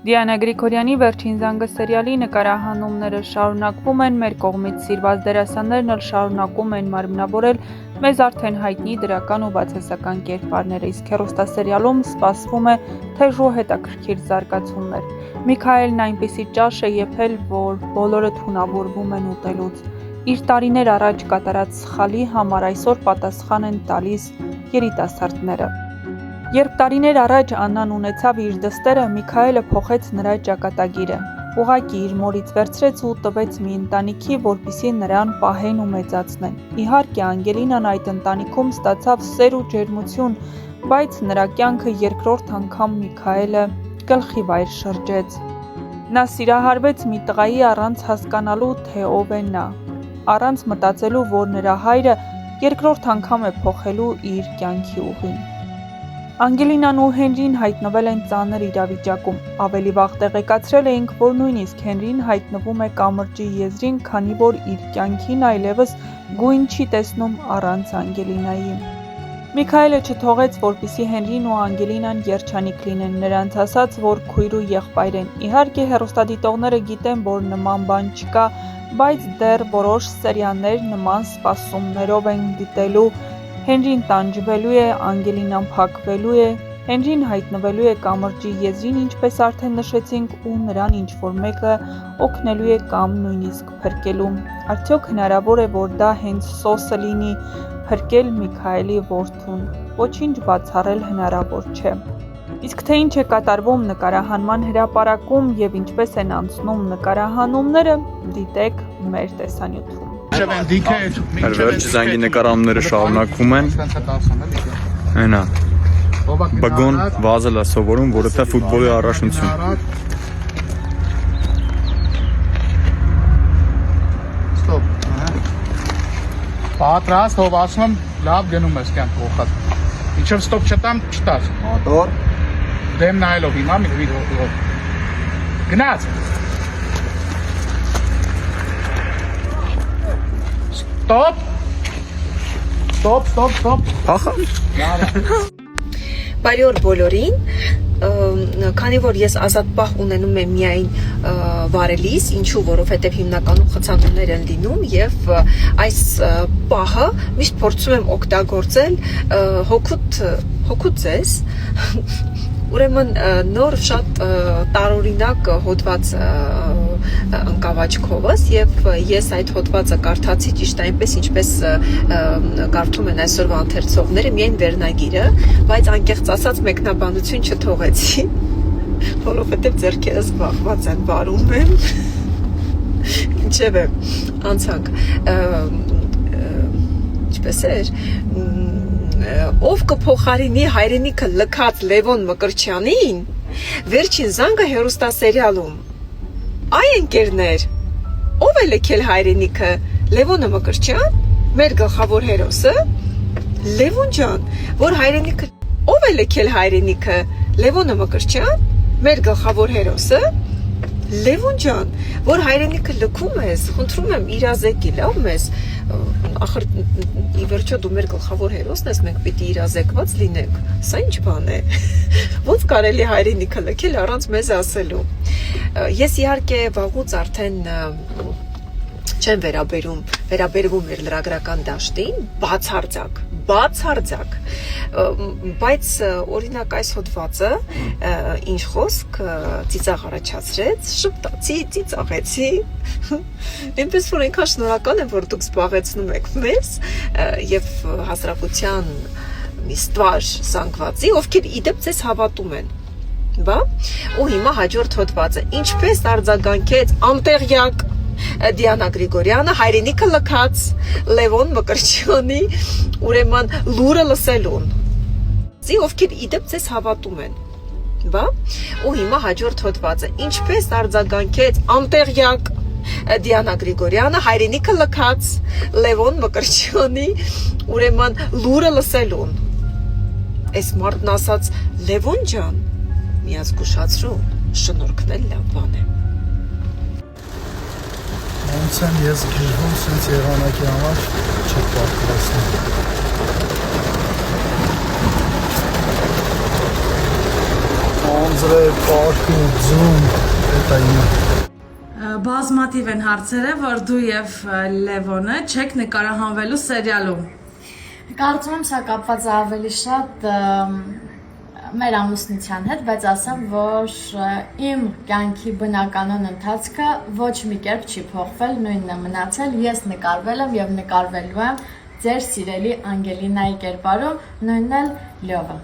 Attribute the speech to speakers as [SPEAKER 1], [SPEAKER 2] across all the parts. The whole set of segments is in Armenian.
[SPEAKER 1] Դիանա Գրիգորյանի վերջին զանգը սերիալի նկարահանումները շարունակվում են, մեր կողմից սիրված դերասաններն էլ շարունակում են մարմնավորել մեզ արդեն հայտնի դրական ու բացասական կերպարները, իսկ հեռուստասերիալում սպասվում է թեժ ու հետաքրքիր զարգացումներ։ Միքայելն այնպիսի ճաշ է եփել, որ բոլորը թունավորվում են ուտելուց։ Իր տարիներ առաջ կատարած սխալի համար այսօր պատասխան են տալիս երիտասարդները։ Երբ տարիներ առաջ Աննան ունեցավ իր դստերը, Միքայելը փոխեց նրա ճակատագիրը։ Ուղղակի իր մորից վերցրեց ու տվեց մի ընտանիքի, որպեսզի նրան պահեն ու մեծացնեն։ Իհարկե, Անգելինան այդ ընտանիքում ստացավ սեր ու ջերմություն, բայց նրա կյանքը երկրորդ անգամ Միքայելը գլխի վայր շրջեց։ Նա սիրահարվեց մի տղայի առանց հասկանալու, թե ով է նա, առանց մտածելու, որ նրա հայրը երկրորդ անգամ է փոխելու իր կյանքի ուղին։ Անգելինան ու Հենրին հայտնվել են ծանր իրավիճակում։ Ավելի վաղ տեղեկացրել էինք, որ նույնիսկ Հենրին հայտնվում է կամրջի եզրին, քանի որ իր կյանքին այլևս գույն չի տեսնում առանց Անգելինայի։ Միքայելը չթողեց, որպեսզի Հենրին ու Անգելինան երջանիկ լինեն, նրանց ասաց, որ քույր ու եղբայր են։ Իհարկե, հեռուստադիտողները գիտեն, որ նման բան չկա, բայց դեռ որոշ սերիալներ նման սպասումներով են դիտելու։ Հենրին տանջվելու է, Անգելինան փակվելու է, Հենրին հայտնվելու է կամրջի եզրին, ինչպես արդեն նշեցինք, ու նրան ինչ-որ մեկը օգնելու է կամ նույնիսկ փրկելու։ Արդյոք հնարավոր է, որ դա հենց Սոսը լինի, փրկել Միքայելի որդուն։ Ոչինչ բացառել հնարավոր չէ։ Իսկ թե ինչ է կատարվում նկարահանման հրապարակում եւ ինչպես են անցնում նկարահանումները, դիտեք մեր տեսանյութում։
[SPEAKER 2] Վերջ զանգի նկարահանումները շարունակվում են։ Այնա բգոն վազել է սովորում, որովհետև ֆուտբոլի առաջնություն։
[SPEAKER 3] Ստոպ։ Պատրաստ, ով ասում եմ, լավ գնում ես կյանք ողքած։ Ինչով ստոպ չտամ, չտաս։ Մոտոր։ Դեմ նայելով հիմա մի վիդեո։ Գնաց։ Stop! Stop, stop, stop.
[SPEAKER 2] Ախա։
[SPEAKER 4] Բարի օր բոլորին, քանի որ ես ազատ պահ ունենում եմ միայն վարելիս, ինչու, որովհետև հիմնականում խցանումներ են լինում եւ այս պահը միշտ փորձում եմ օգտագործել հոգուտ ձեզ, ուրեմն նոր շատ տարօրինակ հոդված ընկավ աչքովս եւ ես այդ հոդվածը կարդացի ճիշտ այնպես ինչպես կարդում են այսօրվա ընթերցողները, միայն վերնագիրը, բայց անկեղծ ասած մեկնաբանություն չթողեցի, որովհետեւ ձեռքերս բախված են, վարում եմ, ինչեւ է, անցանք, ինչպես էր, ով կփոխարինի հայրենիքը լքած Լևոն Մկրտչյանին, վերջին զանգը հեռուստասերիալում։ Այ ընկերներ, ով է լքել հայրենիքը Լևոնը Մկրտչյան, մեր գլխավոր հերոսը, Լևոն ջան, որ հայրենիքը, ով է լքել հայրենիքը Լևոնը Մկրտչյան, մեր գլխավոր հերոսը, Լևոն ջան, որ հայրենիքը լքում ես, խնդրում եմ իրազեկի, լավ մեզ, ախր ի վերջո դու մեր գլխավոր հերոսն ես, մենք պիտի իրազեկված լինենք, սա ինչ բան է, ոնց կարելի հայրենիքը լքել առանց մեզ ասելու, ես իհարկե վաղուց արդեն չեմ վերաբերվում մեր լրագրական դաշտին, բացարձակ, բայց օրինակ այս հոդվածը ինչ խոսք ծիծաղ առաջացրեց, շփտացի, ծիծաղեցի, այնպես որ այնքան շնորհակալ եմ, որ դուք զբաղեցնում եք մեզ եւ հասարակության մի ստվար զանգվածի, ովքեր իդեպ ձեզ հավատում են, բա, ու հիմա հաջորդ հոդվածը, ինչպես արձագանքեց անտեղյակ Դիանա Գրիգորյանը հայրենիքը լքած Լևոն Մկրտչյանի ուրեմն լուրը լսելուն, ովքեր իդեպ ձեզ հավատում են, բա, ու հիմա հաջորդ հոդվածը, ինչպես արձագանքեց անտեղյակ Դիանա Գրիգորյանը հայրենիքը լքած Լևոն Մկրտչյանի ուրեմն լուրը լսելուն, այս մարդն ասաց Լևոն ջան, միած զգուշացրու, շնորհքն էլ լավ բան է։
[SPEAKER 5] Ոնց եմ ես գիրվում սենց եղանակի համար չեք պատկերացնում։ Անձրե, պարկ ու ձուն, դա ինը։
[SPEAKER 6] Բազմատիվ են հարցերը, որ դու եւ Լևոնը չեք նկարահանվելու սերիալում։
[SPEAKER 7] Կարծում եմ սա կապված է ավելի շատ մեր ամուսնության հետ, բայց ասեմ, որ իմ կյանքի բնականon ընթացքը ոչ մի կերպ չի փոխվել, նույնն է մնացել, ես նկարվել եմ եւ նկարվելու եմ ձեր սիրելի Անգելինայի կերպարում, նույնն էլ Լյովը։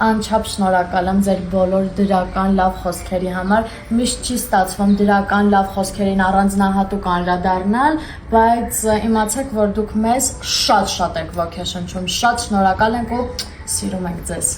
[SPEAKER 7] Անչափ շնորհակալ եմ ձեր բոլոր դրական լավ խոսքերի համար, միշտ չի ստացվում դրական լավ խոսքերին առանձնահատուկ անդրադառնալ, բայց իմացեք, որ դուք մեզ շատ եք ոգեշնչում, շատ շնորհակալ ենք ու սիրում ենք ձեզ։